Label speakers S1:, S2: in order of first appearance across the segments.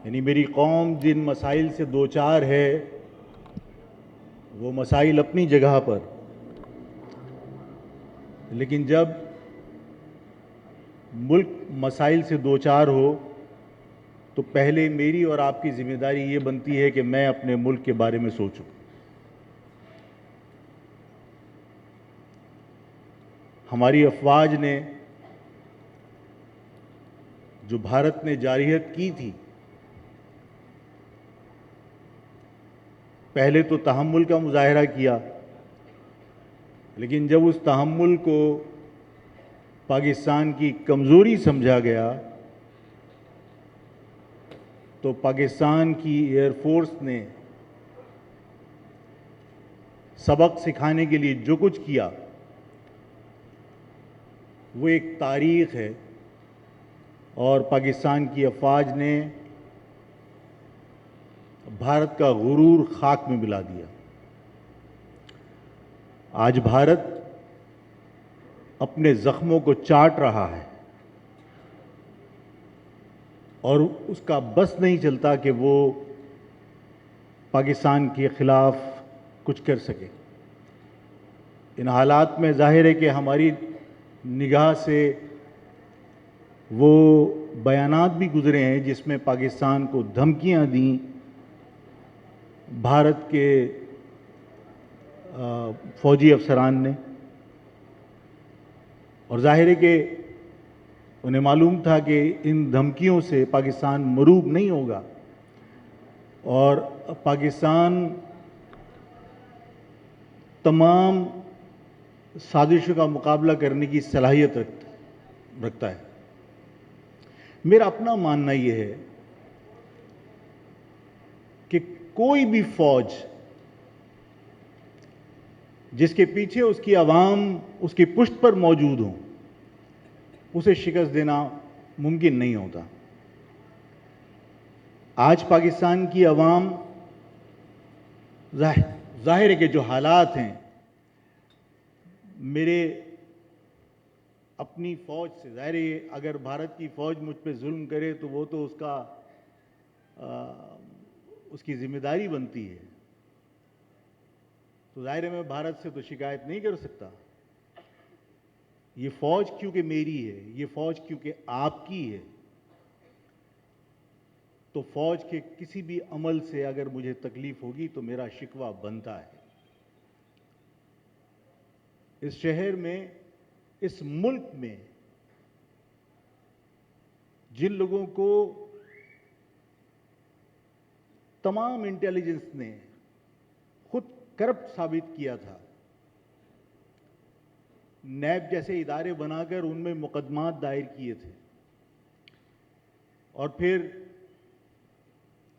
S1: یعنی میری قوم جن مسائل سے دوچار ہے وہ مسائل اپنی جگہ پر، لیکن جب ملک مسائل سے دوچار ہو تو پہلے میری اور آپ کی ذمہ داری یہ بنتی ہے کہ میں اپنے ملک کے بارے میں سوچوں۔ ہماری افواج نے جو بھارت نے جارحیت کی تھی، پہلے تو تحمل کا مظاہرہ کیا، لیکن جب اس تحمل کو پاکستان کی کمزوری سمجھا گیا تو پاکستان کی ایئر فورس نے سبق سکھانے کے لیے جو کچھ کیا وہ ایک تاریخ ہے، اور پاکستان کی افواج نے بھارت کا غرور خاک میں ملا دیا۔ آج بھارت اپنے زخموں کو چاٹ رہا ہے اور اس کا بس نہیں چلتا کہ وہ پاکستان کے خلاف کچھ کر سکے۔ ان حالات میں ظاہر ہے کہ ہماری نگاہ سے وہ بیانات بھی گزرے ہیں جس میں پاکستان کو دھمکیاں دیں بھارت کے فوجی افسران نے، اور ظاہر ہے کہ انہیں معلوم تھا کہ ان دھمکیوں سے پاکستان مروب نہیں ہوگا اور پاکستان تمام سازشوں کا مقابلہ کرنے کی صلاحیت رکھتا ہے۔ میرا اپنا ماننا یہ ہے کہ کوئی بھی فوج جس کے پیچھے اس کی عوام اس کی پشت پر موجود ہوں، اسے شکست دینا ممکن نہیں ہوتا۔ آج پاکستان کی عوام ظاہر ہے کہ جو حالات ہیں، میرے اپنی فوج سے ظاہر ہے اگر بھارت کی فوج مجھ پہ ظلم کرے تو وہ تو اس کی ذمہ داری بنتی ہے، تو ظاہر ہے میں بھارت سے تو شکایت نہیں کر سکتا۔ یہ فوج کیونکہ میری ہے، یہ فوج کیونکہ آپ کی ہے، تو فوج کے کسی بھی عمل سے اگر مجھے تکلیف ہوگی تو میرا شکوہ بنتا ہے۔ اس شہر میں، اس ملک میں جن لوگوں کو تمام انٹیلیجنس نے خود کرپٹ ثابت کیا تھا، نیب جیسے ادارے بنا کر ان میں مقدمات دائر کیے تھے، اور پھر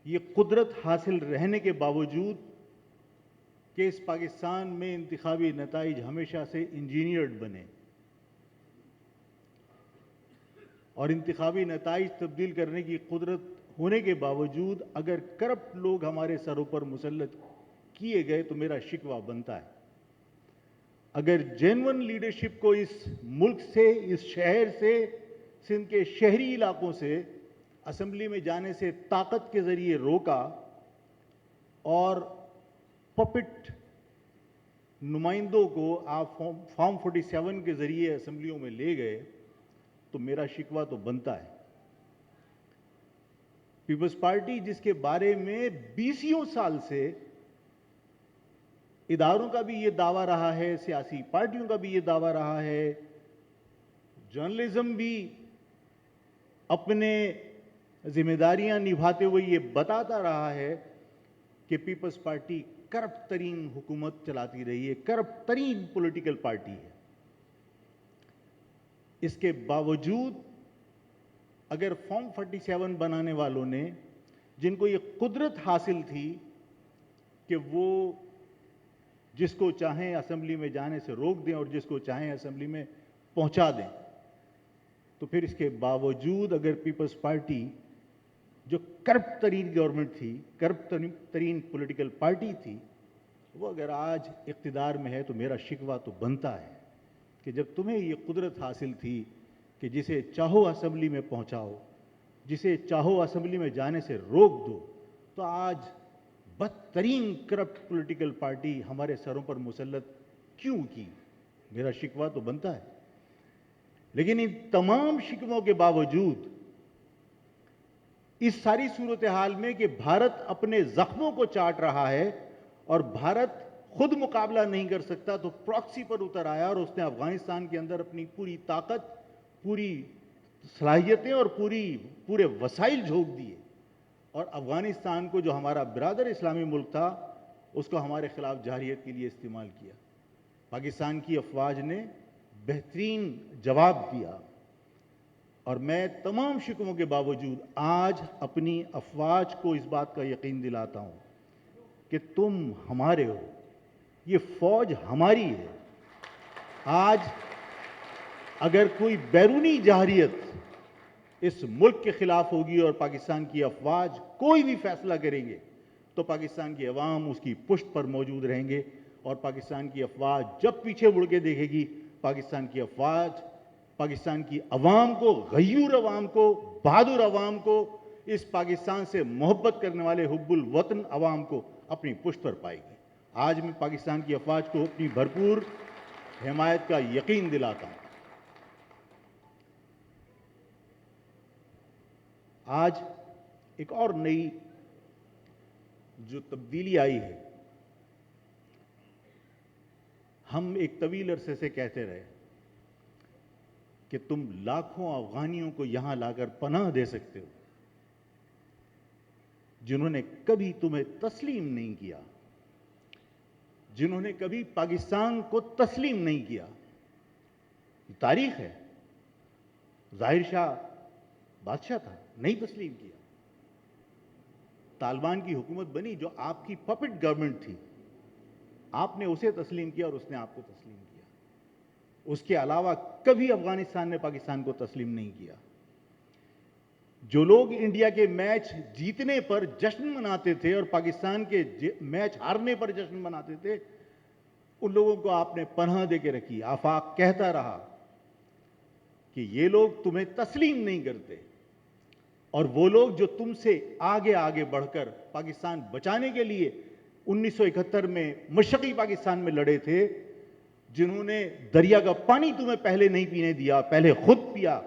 S1: یہ قدرت حاصل رہنے کے باوجود کہ اس پاکستان میں انتخابی نتائج ہمیشہ سے انجینئرڈ بنے اور انتخابی نتائج تبدیل کرنے کی قدرت ہونے کے باوجود اگر کرپٹ لوگ ہمارے سروں پر مسلط کیے گئے تو میرا شکوہ بنتا ہے۔ اگر جینون لیڈرشپ کو اس ملک سے، اس شہر سے، سندھ کے شہری علاقوں سے اسمبلی میں جانے سے طاقت کے ذریعے روکا اور پپٹ نمائندوں کو آپ فارم 47 کے ذریعے اسمبلیوں میں لے گئے تو میرا شکوہ تو بنتا ہے۔ پیپلز پارٹی جس کے بارے میں 20 سال سے اداروں کا بھی یہ دعویٰ رہا ہے، سیاسی پارٹیوں کا بھی یہ دعویٰ رہا ہے، جرنلزم بھی اپنے ذمہ داریاں نبھاتے ہوئے یہ بتاتا رہا ہے کہ پیپلز پارٹی کرپٹ ترین حکومت چلاتی رہی ہے، کرپٹ ترین پولیٹیکل پارٹی ہے۔ اس کے باوجود اگر فارم 47 بنانے والوں نے، جن کو یہ قدرت حاصل تھی کہ وہ جس کو چاہیں اسمبلی میں جانے سے روک دیں اور جس کو چاہیں اسمبلی میں پہنچا دیں، تو پھر اس کے باوجود اگر پیپلز پارٹی جو کرپٹ ترین گورنمنٹ تھی، کرپٹ ترین پولیٹیکل پارٹی تھی، وہ اگر آج اقتدار میں ہے تو میرا شکوہ تو بنتا ہے کہ جب تمہیں یہ قدرت حاصل تھی کہ جسے چاہو اسمبلی میں پہنچاؤ، جسے چاہو اسمبلی میں جانے سے روک دو، تو آج بدترین کرپٹ پولیٹیکل پارٹی ہمارے سروں پر مسلط کیوں کی؟ میرا شکوہ تو بنتا ہے۔ لیکن ان تمام شکووں کے باوجود اس ساری صورتحال میں کہ بھارت اپنے زخموں کو چاٹ رہا ہے اور بھارت خود مقابلہ نہیں کر سکتا، تو پراکسی پر اتر آیا اور اس نے افغانستان کے اندر اپنی پوری طاقت، پوری صلاحیتیں اور پورے وسائل جھونک دیے، اور افغانستان کو، جو ہمارا برادر اسلامی ملک تھا، اس کو ہمارے خلاف جارحیت کے لیے استعمال کیا۔ پاکستان کی افواج نے بہترین جواب دیا، اور میں تمام شکووں کے باوجود آج اپنی افواج کو اس بات کا یقین دلاتا ہوں کہ تم ہمارے ہو، یہ فوج ہماری ہے۔ آج اگر کوئی بیرونی جارحیت اس ملک کے خلاف ہوگی اور پاکستان کی افواج کوئی بھی فیصلہ کریں گے، تو پاکستان کی عوام اس کی پشت پر موجود رہیں گے، اور پاکستان کی افواج جب پیچھے مڑ کے دیکھے گی، پاکستان کی افواج پاکستان کی عوام کو، غیور عوام کو، بہادر عوام کو، اس پاکستان سے محبت کرنے والے حب الوطن عوام کو اپنی پشت پر پائے گی۔ آج میں پاکستان کی افواج کو اپنی بھرپور حمایت کا یقین دلاتا ہوں۔ آج ایک اور نئی جو تبدیلی آئی ہے، ہم ایک طویل عرصے سے کہتے رہے کہ تم لاکھوں افغانیوں کو یہاں لا کر پناہ دے سکتے ہو، جنہوں نے کبھی تمہیں تسلیم نہیں کیا، جنہوں نے کبھی پاکستان کو تسلیم نہیں کیا۔ یہ تاریخ ہے۔ ظاہر شاہ بادشاہ تھا، نہیں تسلیم کیا۔ طالبان کی حکومت بنی جو آپ کی پپٹ گورنمنٹ تھی، آپ نے اسے تسلیم کیا اور اس نے آپ کو تسلیم کیا۔ اس کے علاوہ کبھی افغانستان نے پاکستان کو تسلیم نہیں کیا۔ جو لوگ انڈیا کے میچ جیتنے پر جشن مناتے تھے اور پاکستان کے میچ ہارنے پر جشن مناتے تھے، ان لوگوں کو آپ نے پناہ دے کے رکھی۔ آفاق کہتا رہا کہ یہ لوگ تمہیں تسلیم نہیں کرتے، اور وہ لوگ جو تم سے آگے آگے بڑھ کر پاکستان بچانے کے لیے 1971 میں مشرقی پاکستان میں لڑے تھے، جنہوں نے دریا کا پانی تمہیں پہلے نہیں پینے دیا، پہلے خود پیا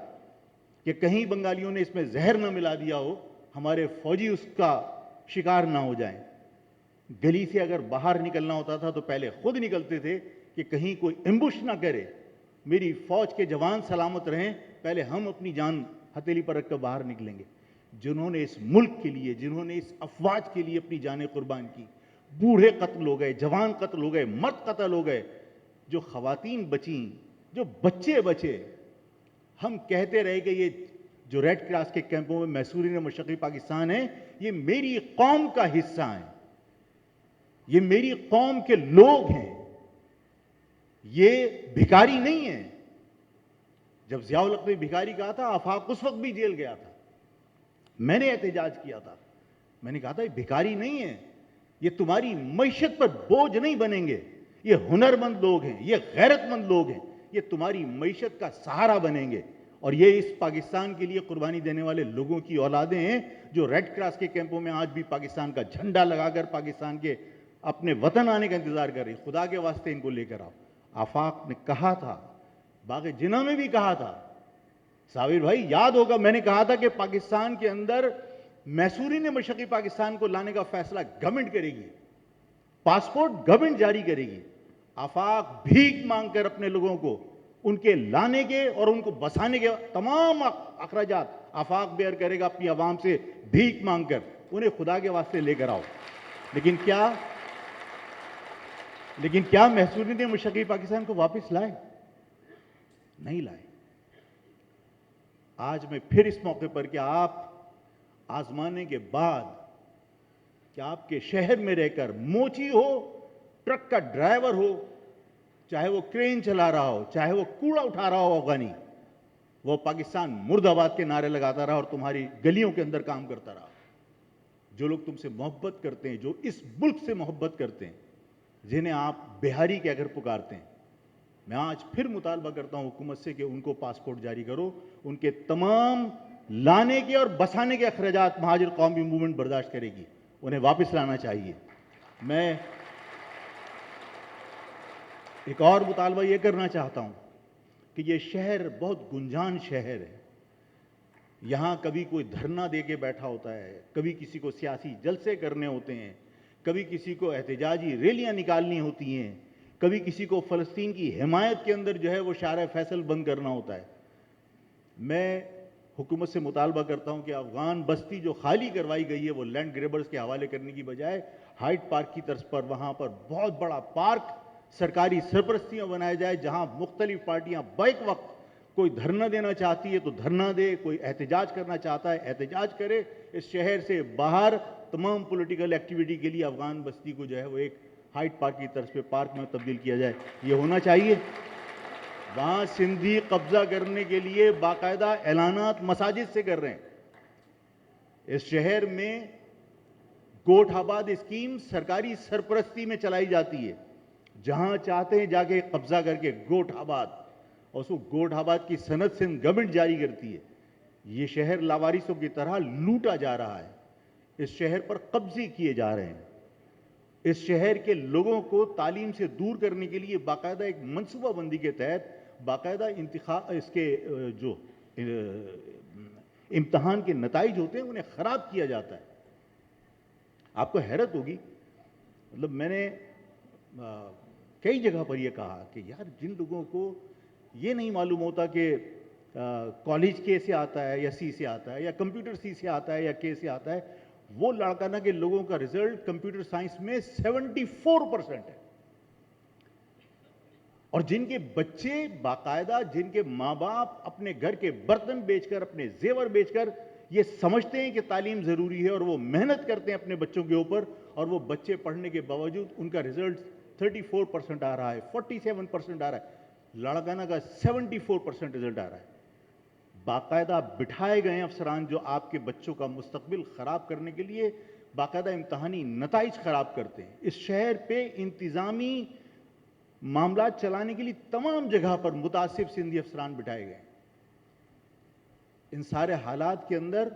S1: کہ کہیں بنگالیوں نے اس میں زہر نہ ملا دیا ہو، ہمارے فوجی اس کا شکار نہ ہو جائیں۔ گلی سے اگر باہر نکلنا ہوتا تھا تو پہلے خود نکلتے تھے کہ کہیں کوئی ایمبوش نہ کرے، میری فوج کے جوان سلامت رہیں، پہلے ہم اپنی جان ہتھیلی پر رکھ کر باہر نکلیں گے۔ جنہوں نے اس ملک کے لیے، جنہوں نے اس افواج کے لیے اپنی جانیں قربان کی، بوڑھے قتل ہو گئے، جوان قتل ہو گئے، مرد قتل ہو گئے، جو خواتین بچیں، جو بچے بچے۔ ہم کہتے رہے کہ یہ جو ریڈ کراس کے کیمپوں میں محصورین مشرقی پاکستان ہیں، یہ میری قوم کا حصہ ہیں، یہ میری قوم کے لوگ ہیں، یہ بھکاری نہیں ہیں۔ جب ضیاء الحق نے بھکاری کہا تھا، آفاق اس وقت بھی جیل گیا تھا، میں نے احتجاج کیا تھا، میں نے کہا تھا یہ بھکاری نہیں ہے، یہ تمہاری معیشت پر بوجھ نہیں بنیں گے، یہ ہنرمند لوگ ہیں، یہ غیرت مند لوگ ہیں، یہ تمہاری معیشت کا سہارا بنیں گے، اور یہ اس پاکستان کے لیے قربانی دینے والے لوگوں کی اولادیں ہیں جو ریڈ کراس کے کیمپوں میں آج بھی پاکستان کا جھنڈا لگا کر پاکستان کے اپنے وطن آنے کا انتظار کر رہی۔ خدا کے واسطے ان کو لے کر آؤ۔ آفاق نے کہا تھا، باغ جناح میں بھی کہا تھا، صابر بھائی یاد ہوگا، میں نے کہا تھا کہ پاکستان کے اندر محصورین مشرقی پاکستان کو لانے کا فیصلہ گورنمنٹ کرے گی، پاسپورٹ گورنمنٹ جاری کرے گی۔ آفاق بھیک مانگ کر اپنے لوگوں کو ان کے لانے کے اور ان کو بسانے کے تمام اخراجات آفاق بیئر کرے گا اپنی عوام سے بھیک مانگ کر، انہیں خدا کے واسطے لے کر آؤ۔ لیکن کیا محصورین مشرقی پاکستان کو واپس لائے؟ نہیں لائے۔ آج میں پھر اس موقع پر کہ آپ آزمانے کے بعد کہ آپ کے شہر میں رہ کر موچی ہو، ٹرک کا ڈرائیور ہو، چاہے وہ کرین چلا رہا ہو، چاہے وہ کوڑا اٹھا رہا ہو افغانی، وہ پاکستان مرد آباد کے نعرے لگاتا رہا اور تمہاری گلیوں کے اندر کام کرتا رہا۔ جو لوگ تم سے محبت کرتے ہیں، جو اس ملک سے محبت کرتے ہیں، جنہیں آپ بہاری کہہ کر پکارتے ہیں، میں آج پھر مطالبہ کرتا ہوں حکومت سے کہ ان کو پاسپورٹ جاری کرو، ان کے تمام لانے کے اور بسانے کے اخراجات مہاجر قومی موومنٹ برداشت کرے گی، انہیں واپس لانا چاہیے۔ میں ایک اور مطالبہ یہ کرنا چاہتا ہوں کہ یہ شہر بہت گنجان شہر ہے، یہاں کبھی کوئی دھرنا دے کے بیٹھا ہوتا ہے، کبھی کسی کو سیاسی جلسے کرنے ہوتے ہیں، کبھی کسی کو احتجاجی ریلیاں نکالنی ہوتی ہیں، کبھی کسی کو فلسطین کی حمایت کے اندر جو ہے وہ شارع فیصل بند کرنا ہوتا ہے۔ میں حکومت سے مطالبہ کرتا ہوں کہ افغان بستی جو خالی کروائی گئی ہے وہ لینڈ گریبرز کے حوالے کرنے کی بجائے ہائٹ پارک کی طرز پر وہاں پر بہت بڑا پارک سرکاری سرپرستیاں بنایا جائے، جہاں مختلف پارٹیاں بیک وقت کوئی دھرنا دینا چاہتی ہے تو دھرنا دے، کوئی احتجاج کرنا چاہتا ہے احتجاج کرے۔ اس شہر سے باہر تمام پولیٹیکل ایکٹیویٹی کے لیے افغان بستی کو جو ہے وہ ایک ہائٹ پارک کی طرز پہ پارک میں تبدیل کیا جائے، یہ ہونا چاہیے۔ وہاں سندھی قبضہ کرنے کے لیے باقاعدہ اعلانات مساجد سے کر رہے ہیں۔ اس شہر میں گوٹھ آباد اسکیم سرکاری سرپرستی میں چلائی جاتی ہے، جہاں چاہتے ہیں جا کے قبضہ کر کے گوٹھ آباد، اور اس کو گوٹھ آباد کی سند سندھ گورنمنٹ جاری کرتی ہے۔ یہ شہر لاوارثوں کی طرح لوٹا جا رہا ہے، اس شہر پر قبضے کیے جا رہے ہیں۔ اس شہر کے لوگوں کو تعلیم سے دور کرنے کے لیے باقاعدہ ایک منصوبہ بندی کے تحت باقاعدہ اس کے جو امتحان کے نتائج ہوتے ہیں انہیں خراب کیا جاتا ہے۔ آپ کو حیرت ہوگی، مطلب میں نے کئی جگہ پر یہ کہا کہ یار جن لوگوں کو یہ نہیں معلوم ہوتا کہ کالج کے سے آتا ہے یا سی سے آتا ہے یا کمپیوٹر سی سے آتا ہے یا کے سے آتا ہے، وہ لاڑکانہ کے لوگوں کا رزلٹ کمپیوٹر سائنس میں 74% ہے، اور جن کے بچے باقاعدہ جن کے ماں باپ اپنے گھر کے برتن بیچ کر اپنے زیور بیچ کر یہ سمجھتے ہیں کہ تعلیم ضروری ہے اور وہ محنت کرتے ہیں اپنے بچوں کے اوپر، اور وہ بچے پڑھنے کے باوجود ان کا رزلٹ 34% آ رہا ہے، 47% آ رہا ہے، لاڑکانہ کا 74% رزلٹ آ رہا ہے۔ باقاعدہ بٹھائے گئے افسران جو آپ کے بچوں کا مستقبل خراب کرنے کے لیے باقاعدہ امتحانی نتائج خراب کرتے ہیں۔ اس شہر پہ انتظامی معاملات چلانے کے لیے تمام جگہ پر متعصب سندھی افسران بٹھائے گئے۔ ان سارے حالات کے اندر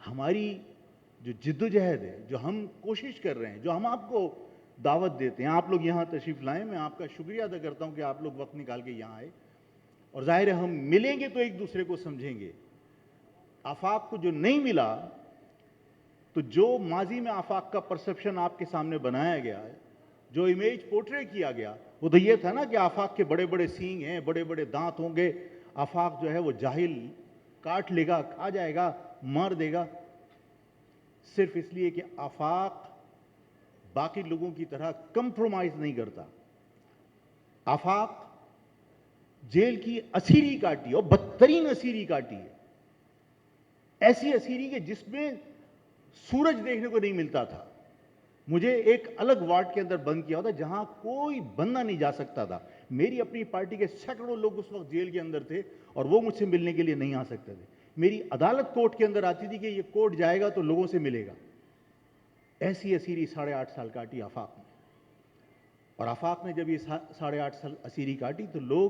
S1: ہماری جو جدوجہد ہے، جو ہم کوشش کر رہے ہیں، جو ہم آپ کو دعوت دیتے ہیں، آپ لوگ یہاں تشریف لائیں، میں آپ کا شکریہ ادا کرتا ہوں کہ آپ لوگ وقت نکال کے یہاں آئے، اور ظاہر ہے ہم ملیں گے تو ایک دوسرے کو سمجھیں گے۔ آفاق کو جو نہیں ملا، تو جو ماضی میں آفاق کا پرسپشن آپ کے سامنے بنایا گیا ہے، جو امیج پورٹری کیا گیا، وہ تو یہ تھا نا کہ آفاق کے بڑے بڑے سینگ ہیں، بڑے بڑے دانت ہوں گے، آفاق جو ہے وہ جاہل، کاٹ لے گا، کھا جائے گا، مار دے گا، صرف اس لیے کہ آفاق باقی لوگوں کی طرح کمپرومائز نہیں کرتا۔ آفاق جیل کی اسیری کاٹی، اور بدترین اسیری کاٹی ہے، ایسی اسیری کہ جس میں سورج دیکھنے کو نہیں ملتا تھا۔ مجھے ایک الگ وارڈ کے اندر بند کیا ہوتا جہاں کوئی بندہ نہیں جا سکتا تھا، میری اپنی پارٹی کے سینکڑوں لوگ اس وقت جیل کے اندر تھے اور وہ مجھ سے ملنے کے لیے نہیں آ سکتے تھے۔ میری عدالت کورٹ کے اندر آتی تھی کہ یہ کورٹ جائے گا تو لوگوں سے ملے گا۔ ایسی اسیری 8.5 سال کاٹی آفاق نے، اور آفاق نے جب یہ 8.5 سال اسیری کاٹی تو لوگ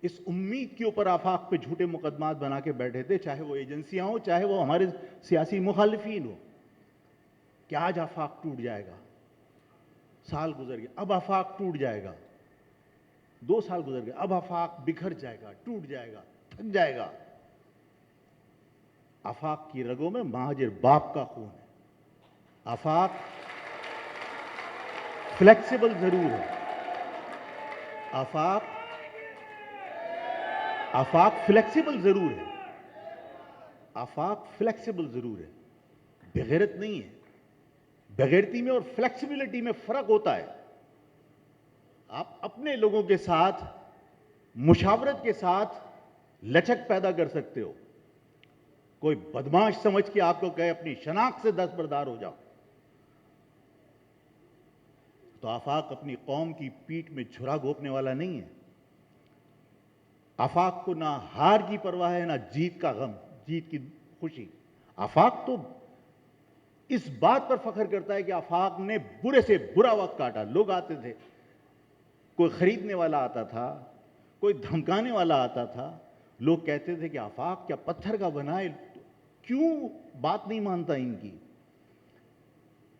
S1: اس امید کے اوپر آفاق پہ جھوٹے مقدمات بنا کے بیٹھے تھے، چاہے وہ ایجنسیاں ہوں، چاہے وہ ہمارے سیاسی مخالفین ہوں، کہ آج آفاق ٹوٹ جائے گا۔ سال گزر گیا، اب آفاق ٹوٹ جائے گا۔ 2 سال گزر گئے، اب آفاق بکھر جائے گا، ٹوٹ جائے گا، تھک جائے گا۔ آفاق کی رگوں میں مہاجر باپ کا خون ہے۔ آفاق فلیکسیبل ضرور ہے، آفاق فلیکسیبل ضرور ہے، آفاق فلیکسیبل ضرور ہے، بغیرت نہیں ہے۔ بغیرتی میں اور فلیکسیبلٹی میں فرق ہوتا ہے۔ آپ اپنے لوگوں کے ساتھ مشاورت کے ساتھ لچک پیدا کر سکتے ہو، کوئی بدماش سمجھ کے آپ کو کہے اپنی شناخت سے دستبردار ہو جاؤ، تو آفاق اپنی قوم کی پیٹھ میں چھرا گھونپنے والا نہیں ہے۔ آفاق کو نہ ہار کی پرواہ ہے، نہ جیت کا غم، جیت کی خوشی۔ آفاق تو اس بات پر فخر کرتا ہے کہ آفاق نے برے سے برا وقت کاٹا۔ لوگ آتے تھے، کوئی خریدنے والا آتا تھا، کوئی دھمکانے والا آتا تھا، لوگ کہتے تھے کہ آفاق کیا پتھر کا بنا ہے، کیوں بات نہیں مانتا ان کی،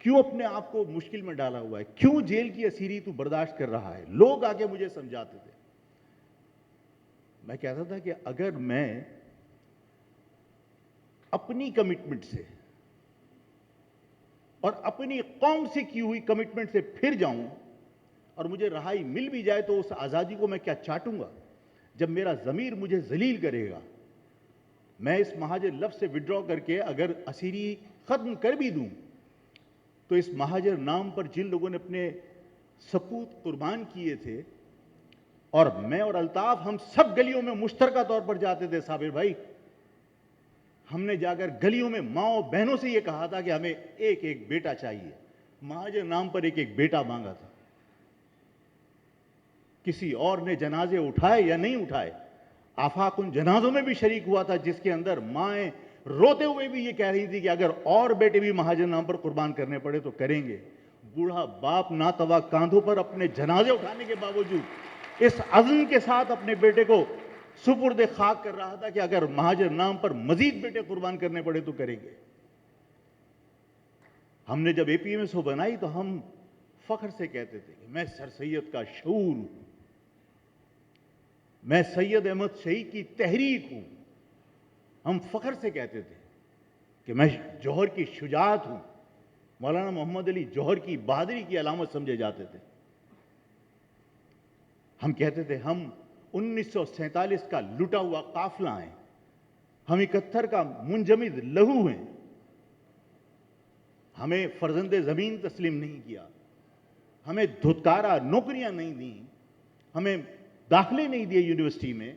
S1: کیوں اپنے آپ کو مشکل میں ڈالا ہوا ہے، کیوں جیل کی اسیری تو برداشت کر رہا ہے؟ لوگ آ کے مجھے سمجھاتے تھے. میں کہتا تھا کہ اگر میں اپنی کمٹمنٹ سے اور اپنی قوم سے کی ہوئی کمٹمنٹ سے پھر جاؤں اور مجھے رہائی مل بھی جائے تو اس آزادی کو میں کیا چاٹوں گا؟ جب میرا ضمیر مجھے ذلیل کرے گا، میں اس مہاجر لفظ سے وڈرا کر کے اگر اسیری ختم کر بھی دوں تو اس مہاجر نام پر جن لوگوں نے اپنے سپوت قربان کیے تھے، اور میں اور الطاف ہم سب گلیوں میں مشترکہ طور پر جاتے تھے صابر بھائی، ہم نے جا کر گلیوں میں ماؤں بہنوں سے یہ کہا تھا کہ ہمیں ایک ایک بیٹا چاہیے. مہاجر نام پر ایک ایک بیٹا مانگا تھا. کسی اور نے جنازے اٹھائے یا نہیں اٹھائے، آفاق ان جنازوں میں بھی شریک ہوا تھا جس کے اندر مائیں روتے ہوئے بھی یہ کہہ رہی تھی کہ اگر اور بیٹے بھی مہاجر نام پر قربان کرنے پڑے تو کریں گے. بوڑھا باپ ناتوا کاندھوں پر اپنے جنازے اٹھانے کے باوجود اس عزم کے ساتھ اپنے بیٹے کو سپرد خاک کر رہا تھا کہ اگر مہاجر نام پر مزید بیٹے قربان کرنے پڑے تو کریں گے. ہم نے جب APMSO بنائی تو ہم فخر سے کہتے تھے کہ میں سر سید کا شعور ہوں، میں سید احمد شہید کی تحریک ہوں. ہم فخر سے کہتے تھے کہ میں جوہر کی شجاعت ہوں. مولانا محمد علی جوہر کی بہادری کی علامت سمجھے جاتے تھے. ہم کہتے تھے ہم 1947 کا لٹا ہوا قافلہ ہیں، ہم 71 کا منجمد لہو ہیں. ہمیں فرزند زمین تسلیم نہیں کیا، ہمیں دھتکارا، نوکریاں نہیں دیں، ہمیں داخلے نہیں دیے یونیورسٹی میں،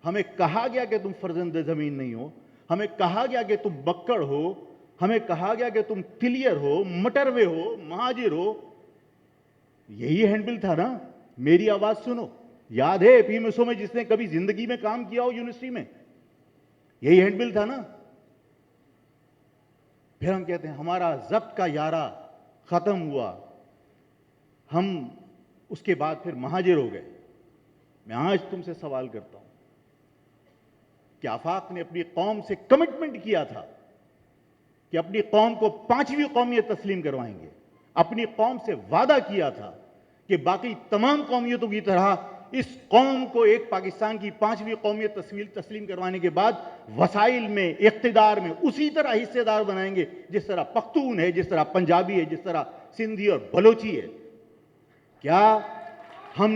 S1: ہمیں کہا گیا کہ تم فرزند زمین نہیں ہو، ہمیں کہا گیا کہ تم بکڑ ہو، ہمیں کہا گیا کہ تم کلیئر ہو، مٹروے ہو، مہاجر ہو. یہی ہینڈ بل تھا نا، میری آواز سنو. یاد ہے APMSO میں جس نے کبھی زندگی میں کام کیا ہو یونیورسٹی میں، یہی ہینڈ بل تھا نا. پھر ہم کہتے ہیں ہمارا ضبط کا یارہ ختم ہوا، ہم اس کے بعد پھر مہاجر ہو گئے. میں آج تم سے سوال کرتا ہوں کہ آفاق نے اپنی قوم سے کمٹمنٹ کیا تھا کہ اپنی قوم کو 5ویں قومیت تسلیم کروائیں گے. اپنی قوم سے وعدہ کیا تھا کہ باقی تمام قومیتوں کی طرح اس قوم کو ایک پاکستان کی 5ویں قومیت تسلیم کروانے کے بعد وسائل میں، اقتدار میں اسی طرح حصے دار بنائیں گے جس طرح پختون ہے، جس طرح پنجابی ہے، جس طرح سندھی اور بلوچی ہے. کیا ہم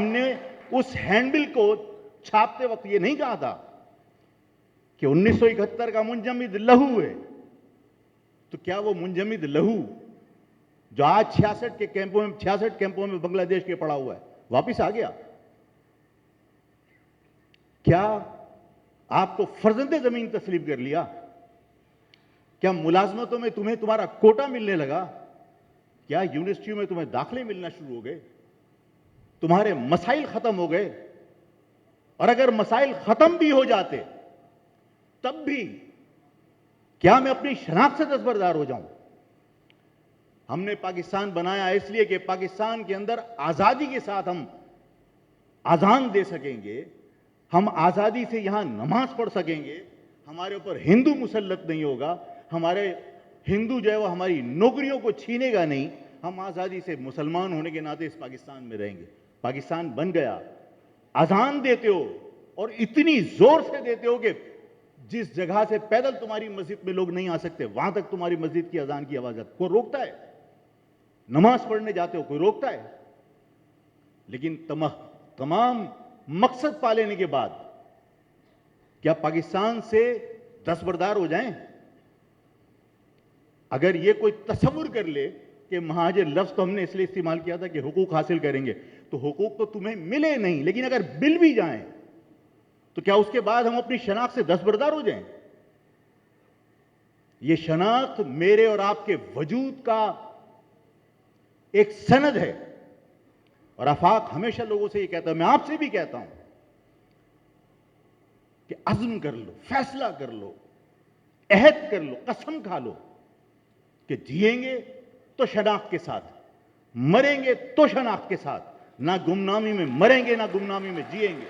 S1: نے اس ہینڈ بل کو چھاپتے وقت یہ نہیں کہا تھا کہ 1971 کا منجمد لہو ہے؟ تو کیا وہ منجمد لہو جو آج 66 کیمپوں میں بنگلہ دیش کے پڑا ہوا ہے واپس آ گیا؟ کیا آپ کو فرزند زمین تسلیم کر لیا؟ کیا ملازمتوں میں تمہیں تمہارا کوٹا ملنے لگا؟ کیا یونیورسٹیوں میں تمہیں داخلے ملنا شروع ہو گئے؟ تمہارے مسائل ختم ہو گئے؟ اور اگر مسائل ختم بھی ہو جاتے تب بھی کیا میں اپنی شناخت سے دستبردار ہو جاؤں؟ ہم نے پاکستان بنایا اس لیے کہ پاکستان کے اندر آزادی کے ساتھ ہم اذان دے سکیں گے، ہم آزادی سے یہاں نماز پڑھ سکیں گے، ہمارے اوپر ہندو مسلط نہیں ہوگا، ہمارے ہندو جو ہے وہ ہماری نوکریوں کو چھینے گا نہیں، ہم آزادی سے مسلمان ہونے کے ناطے اس پاکستان میں رہیں گے. پاکستان بن گیا. اذان دیتے ہو اور اتنی زور سے دیتے ہو کہ جس جگہ سے پیدل تمہاری مسجد میں لوگ نہیں آ سکتے وہاں تک تمہاری مسجد کی اذان کی آواز آتی. کوئی روکتا ہے؟ نماز پڑھنے جاتے ہو کوئی روکتا ہے؟ لیکن تمام مقصد پا لینے کے بعد کیا پاکستان سے دستبردار ہو جائیں؟ اگر یہ کوئی تصور کر لے کہ مہاجر لفظ تو ہم نے اس لیے استعمال کیا تھا کہ حقوق حاصل کریں گے، تو حقوق تو تمہیں ملے نہیں، لیکن اگر مل بھی جائیں تو کیا اس کے بعد ہم اپنی شناخت سے دستبردار ہو جائیں؟ یہ شناخت میرے اور آپ کے وجود کا ایک سند ہے. اور آفاق ہمیشہ لوگوں سے یہ کہتا ہے، میں آپ سے بھی کہتا ہوں کہ عزم کر لو، فیصلہ کر لو، عہد کر لو، قسم کھا لو کہ جیئیں گے تو شناخت کے ساتھ، مریں گے تو شناخت کے ساتھ. نہ گمنامی میں مریں گے، نہ گمنامی میں جیئیں گے.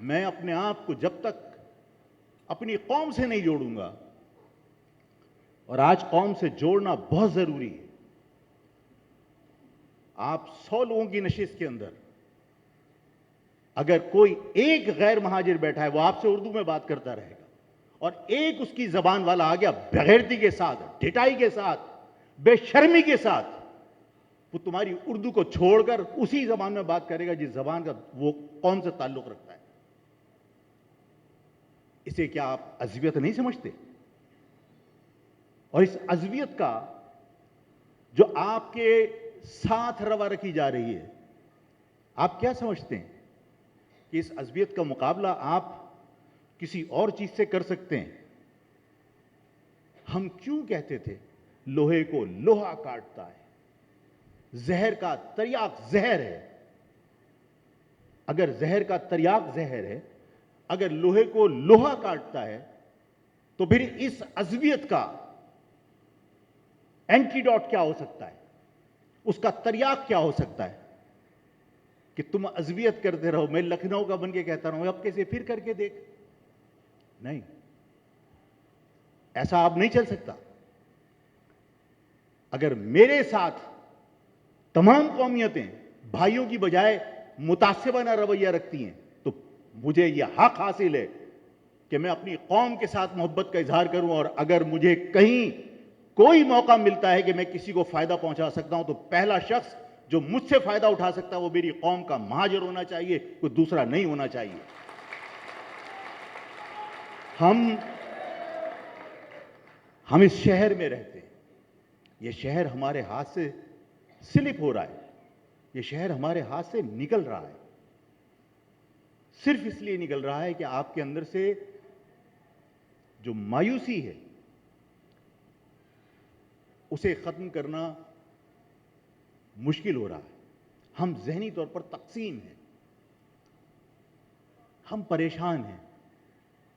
S1: میں اپنے آپ کو جب تک اپنی قوم سے نہیں جوڑوں گا، اور آج قوم سے جوڑنا بہت ضروری ہے. آپ 100 لوگوں کی نشست کے اندر اگر کوئی ایک غیر مہاجر بیٹھا ہے، وہ آپ سے اردو میں بات کرتا رہے گا، اور ایک اس کی زبان والا آ گیا بغیرتی کے ساتھ، ڈھٹائی کے ساتھ، بے شرمی کے ساتھ، وہ تمہاری اردو کو چھوڑ کر اسی زبان میں بات کرے گا جس زبان کا وہ قوم سے تعلق رکھتا ہے. اسے کیا آپ عزویت نہیں سمجھتے؟ اور اس عزویت کا جو آپ کے ساتھ روا رکھی جا رہی ہے، آپ کیا سمجھتے ہیں کہ اس عزویت کا مقابلہ آپ کسی اور چیز سے کر سکتے ہیں؟ ہم کیوں کہتے تھے لوہے کو لوہا کاٹتا ہے، زہر کا تریاق زہر ہے؟ اگر زہر کا تریاق زہر ہے، اگر لوہے کو لوہا کاٹتا ہے، تو پھر اس عزویت کا اینٹیڈوٹ کیا ہو سکتا ہے؟ اس کا تریاق کیا ہو سکتا ہے؟ کہ تم عزویت کرتے رہو، میں لکھنؤ کا بن کے کہتا رہوں اب کیسے پھر کر کے دیکھ. نہیں، ایسا آپ نہیں چل سکتا. اگر میرے ساتھ تمام قومیتیں بھائیوں کی بجائے متعصبانہ رویہ رکھتی ہیں، تو مجھے یہ حق حاصل ہے کہ میں اپنی قوم کے ساتھ محبت کا اظہار کروں، اور اگر مجھے کہیں کوئی موقع ملتا ہے کہ میں کسی کو فائدہ پہنچا سکتا ہوں، تو پہلا شخص جو مجھ سے فائدہ اٹھا سکتا ہے وہ میری قوم کا مہاجر ہونا چاہیے، کوئی دوسرا نہیں ہونا چاہیے. ہم اس شہر میں رہتے ہیں، یہ شہر ہمارے ہاتھ سے سلپ ہو رہا ہے، یہ شہر ہمارے ہاتھ سے نکل رہا ہے. صرف اس لیے نکل رہا ہے کہ آپ کے اندر سے جو مایوسی ہے اسے ختم کرنا مشکل ہو رہا ہے. ہم ذہنی طور پر تقسیم ہیں، ہم پریشان ہیں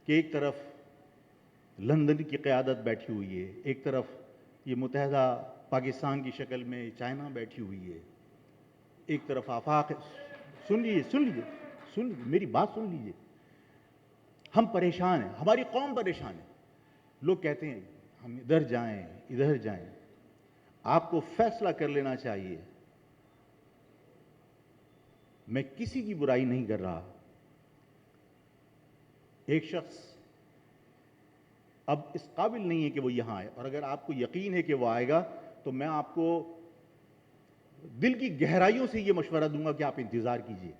S1: کہ ایک طرف لندن کی قیادت بیٹھی ہوئی ہے، ایک طرف یہ متحدہ پاکستان کی شکل میں چائنا بیٹھی ہوئی ہے، ایک طرف آفاق. سن لیجیے میری بات سن لیجیے. ہم پریشان ہیں، ہماری قوم پریشان ہے. لوگ کہتے ہیں ہم ادھر جائیں ادھر جائیں. آپ کو فیصلہ کر لینا چاہیے. میں کسی کی برائی نہیں کر رہا. ایک شخص اب اس قابل نہیں ہے کہ وہ یہاں آئے، اور اگر آپ کو یقین ہے کہ وہ آئے گا تو میں آپ کو دل کی گہرائیوں سے یہ مشورہ دوں گا کہ آپ انتظار کیجیے.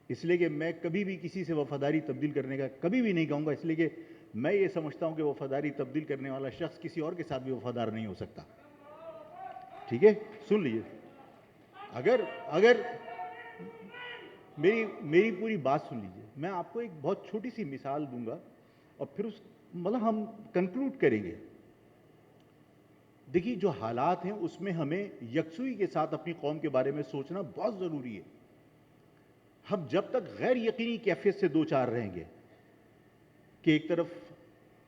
S1: اس لیے کہ میں کبھی بھی کسی سے وفاداری تبدیل کرنے کا کبھی بھی نہیں کہوں گا، اس لیے کہ میں یہ سمجھتا ہوں کہ وفاداری تبدیل کرنے والا شخص کسی اور کے ساتھ بھی وفادار نہیں ہو سکتا. ٹھیک ہے، سن لیجیے. اگر میری پوری بات سن لیجیے. میں آپ کو ایک بہت چھوٹی سی مثال دوں گا اور پھر ہم کنکلوڈ کریں گے. دیکھیے، جو حالات ہیں اس میں ہمیں یکسوئی کے ساتھ اپنی قوم کے بارے میں سوچنا بہت ضروری ہے. ہم جب تک غیر یقینی کیفیت سے دو چار رہیں گے کہ ایک طرف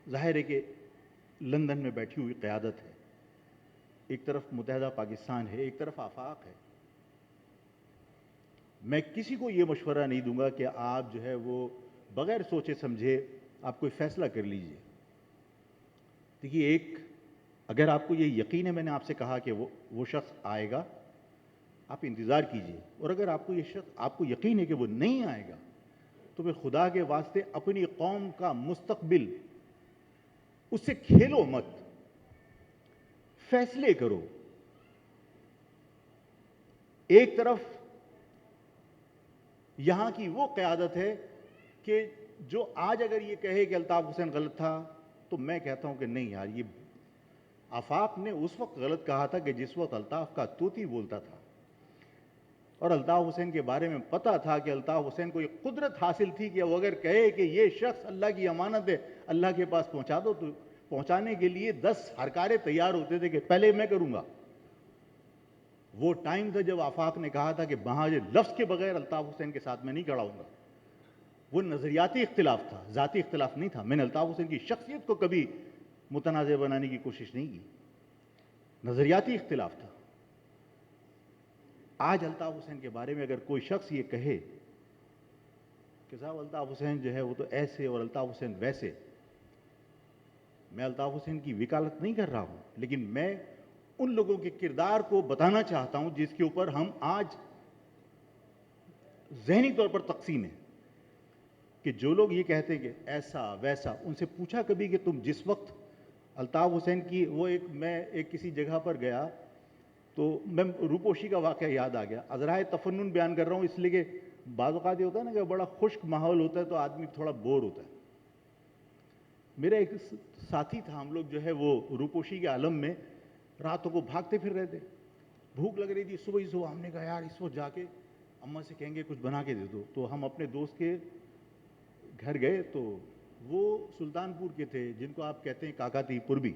S1: ظاہر ہے کہ لندن میں بیٹھی ہوئی قیادت ہے، ایک طرف متحدہ پاکستان ہے، ایک طرف آفاق ہے، میں کسی کو یہ مشورہ نہیں دوں گا کہ آپ جو ہے وہ بغیر سوچے سمجھے آپ کوئی فیصلہ کر لیجئے. دیکھیے، اگر آپ کو یہ یقین ہے، میں نے آپ سے کہا کہ وہ شخص آئے گا، آپ انتظار کیجئے. اور اگر آپ کو یقین ہے کہ وہ نہیں آئے گا تو پھر خدا کے واسطے اپنی قوم کا مستقبل اس سے کھیلو مت، فیصلے کرو. ایک طرف یہاں کی وہ قیادت ہے کہ جو آج اگر یہ کہے کہ الطاف حسین غلط تھا تو میں کہتا ہوں کہ نہیں یار، یہ آفاق نے اس وقت غلط کہا تھا کہ جس وقت الطاف کا طوطی بولتا تھا، اور الطاف حسین کے بارے میں پتا تھا کہ الطاف حسین کو یہ قدرت حاصل تھی کہ وہ اگر کہے کہ یہ شخص اللہ کی امانت ہے، اللہ کے پاس پہنچا دو، تو پہنچانے کے لیے 10 ہرکارے تیار ہوتے تھے کہ پہلے میں کروں گا. وہ ٹائم تھا جب آفاق نے کہا تھا کہ مہاجر لفظ کے بغیر الطاف حسین کے ساتھ میں نہیں کھڑا ہوں گا. وہ نظریاتی اختلاف تھا، ذاتی اختلاف نہیں تھا. میں نے الطاف حسین کی شخصیت کو کبھی متنازع بنانے کی کوشش نہیں کی، نظریاتی اختلاف تھا. آج الطاف حسین کے بارے میں اگر کوئی شخص یہ کہے کہ صاحب الطاف حسین جو ہے وہ تو ایسے اور الطاف حسین ویسے. میں الطاف حسین کی وکالت نہیں کر رہا ہوں, لیکن میں ان لوگوں کے کردار کو بتانا چاہتا ہوں جس کے اوپر ہم آج ذہنی طور پر تقسیم ہیں. کہ جو لوگ یہ کہتے ہیں کہ ایسا ویسا, ان سے پوچھا کبھی کہ تم جس وقت الطاف حسین کی میں ایک کسی جگہ پر گیا تو میں روپوشی کا واقعہ یاد آ گیا. ازرائے تفنن بیان کر رہا ہوں اس لیے کہ بعض اوقات یہ ہوتا ہے نا کہ بڑا خشک ماحول ہوتا ہے تو آدمی تھوڑا بور ہوتا ہے. میرا ایک ساتھی تھا, ہم لوگ جو ہے وہ روپوشی کے عالم میں راتوں کو بھاگتے پھر رہے تھے. بھوک لگ رہی تھی صبح ہی صبح, ہم نے کہا یار اس وقت جا کے اماں سے کہیں گے کچھ بنا کے دے دو. تو ہم اپنے دوست کے گھر گئے تو وہ سلطان پور کے تھے جن کو آپ کہتے ہیں کاکاتی پوربی.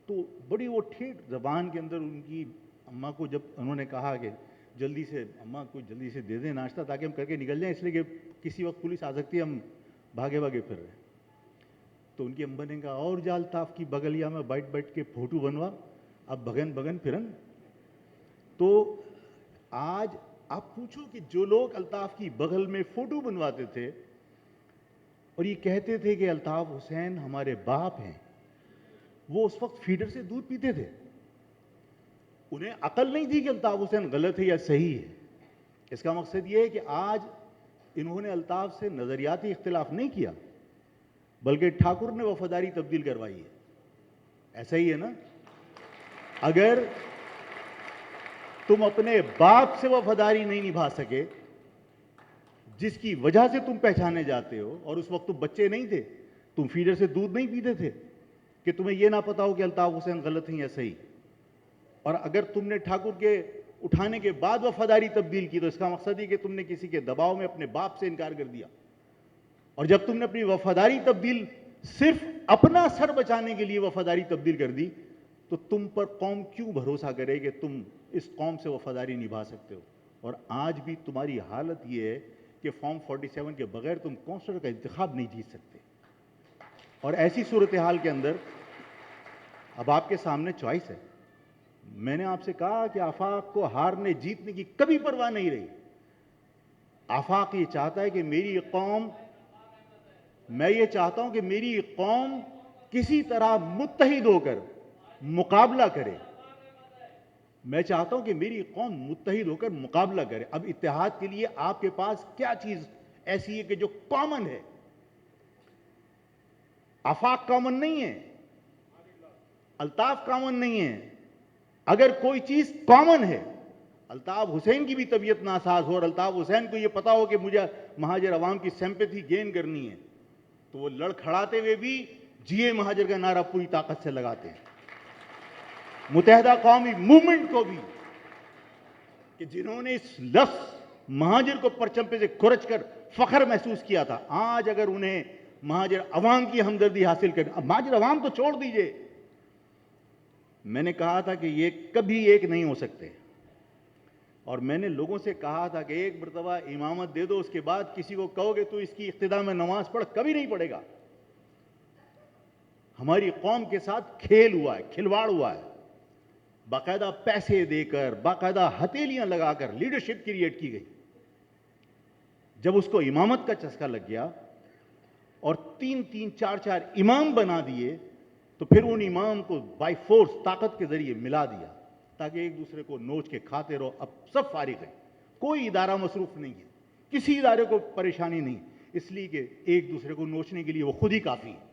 S1: تو بڑی وہ ٹھیٹ زبان کے اندر ان کی اماں کو جب انہوں نے کہا کہ جلدی سے اماں کو جلدی سے دے دیں ناشتہ تاکہ ہم کر کے نکل جائیں, اس لیے کہ کسی وقت پولیس آ سکتی ہے, ہم بھاگے بھاگے پھر رہے. تو ان کی اماں نے کہا اور جا الطاف کی بغلیا میں بیٹھ بیٹھ کے فوٹو بنوا, اب بھگن بھگن پھرن. تو آج آپ پوچھو کہ جو لوگ الطاف کی بغل میں فوٹو بنواتے تھے اور یہ کہتے تھے کہ الطاف حسین ہمارے باپ ہیں, وہ اس وقت فیڈر سے دودھ پیتے تھے. انہیں عقل نہیں تھی کہ الطاف حسین غلط ہے یا صحیح ہے. اس کا مقصد یہ ہے کہ آج انہوں نے الطاف سے نظریاتی اختلاف نہیں کیا بلکہ ٹھاکر نے وفاداری تبدیل کروائی ہے. ایسا ہی ہے نا؟ اگر تم اپنے باپ سے وفاداری نہیں نبھا سکے جس کی وجہ سے تم پہچانے جاتے ہو, اور اس وقت تم بچے نہیں تھے, تم فیڈر سے دودھ نہیں پیتے تھے, کہ تمہیں یہ نہ پتا ہو کہ الطاف حسین غلط ہیں یا صحیح. اور اگر تم نے ٹھاکر کے اٹھانے کے بعد وفاداری تبدیل کی تو اس کا مقصد یہ کہ تم نے کسی کے دباؤ میں اپنے باپ سے انکار کر دیا. اور جب تم نے اپنی وفاداری تبدیل صرف اپنا سر بچانے کے لیے وفاداری تبدیل کر دی تو تم پر قوم کیوں بھروسہ کرے کہ تم اس قوم سے وفاداری نبھا سکتے ہو. اور آج بھی تمہاری حالت یہ ہے کہ فارم 47 کے بغیر تم کونسلر کا انتخاب نہیں جیت سکتے. اور ایسی صورتحال کے اندر اب آپ کے سامنے چوائس ہے. میں نے آپ سے کہا کہ آفاق کو ہارنے جیتنے کی کبھی پرواہ نہیں رہی. آفاق یہ چاہتا ہے کہ میری قوم, میں یہ چاہتا ہوں کہ میری قوم کسی طرح متحد ہو کر مقابلہ کرے. میں چاہتا ہوں کہ میری قوم متحد ہو کر مقابلہ کرے. اب اتحاد کے لیے آپ کے پاس کیا چیز ایسی ہے کہ جو کامن ہے؟ آفاق کامن نہیں ہے, الطاف کامن نہیں ہے. اگر کوئی چیز کامن ہے, الطاف حسین کی بھی طبیعت ناساز ہو اور الطاف حسین کو یہ پتا ہو کہ مجھے مہاجر عوام کی سمپیتھی گین کرنی ہے, تو وہ لڑ کھڑاتے ہوئے بھی جیے مہاجر کا نعرہ پوری طاقت سے لگاتے ہیں. متحدہ قومی موومنٹ کو بھی, کہ جنہوں نے اس لفظ مہاجر کو پرچم پہ سے کھرچ کر فخر محسوس کیا تھا, آج اگر انہیں مہاجر عوام کی ہمدردی حاصل کریں, اب مہاجر عوام تو چھوڑ دیجئے, میں نے کہا تھا کہ یہ کبھی ایک نہیں ہو سکتے. اور میں نے لوگوں سے کہا تھا کہ ایک مرتبہ امامت دے دو, اس کے بعد کسی کو کہو گے تو اس کی اقتداء میں نماز پڑھ, کبھی نہیں پڑھے گا. ہماری قوم کے ساتھ کھیل ہوا ہے, کھلواڑ ہوا ہے. باقاعدہ پیسے دے کر, باقاعدہ ہتھیلیاں لگا کر لیڈرشپ کریٹ کی گئی. جب اس کو امامت کا چسکا لگ گیا اور 3-4 امام بنا دیے تو پھر ان امام کو بائی فورس طاقت کے ذریعے ملا دیا تاکہ ایک دوسرے کو نوچ کے کھاتے رہو. اب سب فارغ ہیں, کوئی ادارہ مصروف نہیں ہے, کسی ادارے کو پریشانی نہیں, اس لیے کہ ایک دوسرے کو نوچنے کے لیے وہ خود ہی کافی ہے.